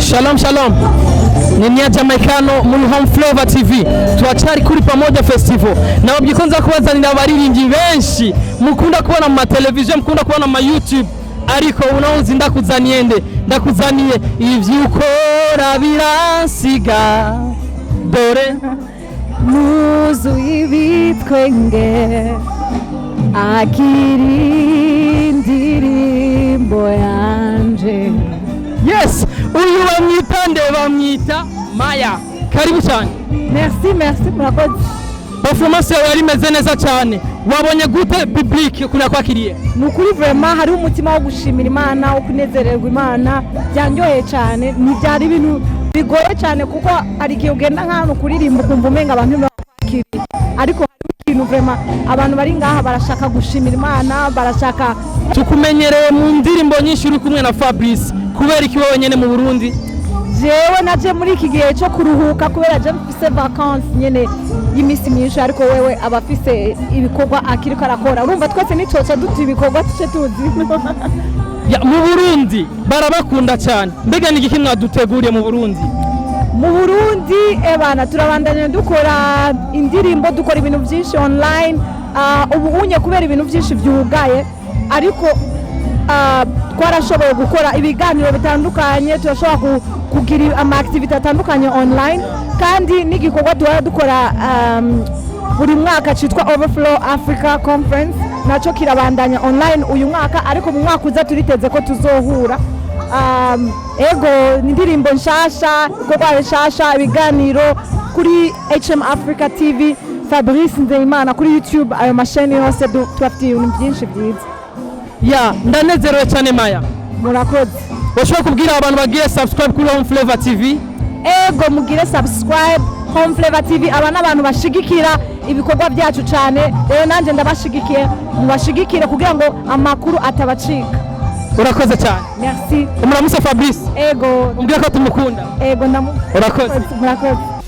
Shalom shalom. Ni Jamaicano muri Home Flavor TV. Tuachari kuri pamoja festival. Na wabyikonza kubazanira abaririmbyi benshi mukunda kubona mu television, mukunda kubona mu YouTube. Ariko unawuzi ndakuzaniye ivyukora biransiga dore muzu ibitwenge akiri ndirimbo yanje. Yes, uyu bamwita Maya. Karibu cyane. Merci murakoze. Performance yawe yari meze neza cyane. Wabonye gute public kuna kwakiriye? Nukuri vraiment hari umutima wo gushimira Imana, wo kunezererwa Imana, byanyoheye cyane. Ni byari ibintu bigoye cyane kuko ari gihe ugenda nk'ahantu kuririmba kumva umenga abantu bakiri. Ariko hari ikintu vraiment abantu bari ngaha barashaka gushimira Imana, barashaka. Tukumenyereye mu ndirimbo nyinshi uri kumwe na Fabrice. Kubera iki wowe nyene mu Burundi? Jewe naje muri iki gihe cyo kuruhuka kubera je mfise vacances nyene y'imisi myinshi, ariko wewe abafise ibikorwa akiriko arakora. Urumva twese nicoca duti ibikorwa tuce tuzi. Ya mu Burundi barabakunda cyane. Mbega ni iki mwaduteguriye mu Burundi? Mu Burundi ebana turabandanya dukora indirimbo, dukora ibintu byinshi online. Ubu unye kubera ibintu byinshi byugaye, ariko twarashoboye gukora ibiganiro bitandukanye, turashobora kugira ama activity atandukanye online, kandi n'igikorwa dukora buri mwaka cyitwa Overflow Africa Conference, naco kirabandanya online uyu mwaka, ariko mu mwaka uza turiteze ko tuzohura. Ego indirimbo nshasha, ikorwa nshasha, ibiganiro kuri HM Africa TV, Fabrice Nzeyimana kuri YouTube, ayo masheni yose tubafitiye ibintu byinshi byiza. Ya ndanezerewe cyane Maya. Murakoze. Bashobora kubwira abantu bagiye subscribe kuri Home Flavor TV? Ego mugire subscribe Home Flavor TV, aba n'abantu bashigikira ibikorwa byacu cyane. Rero nanje ndabashigikiye, mubashigikire kugira ngo amakuru atabacika. Urakoze cyane. Merci. Umuramusa Fabrice. Ego. Umbwira ko tumukunda. Ego Urakoze. Murakoze.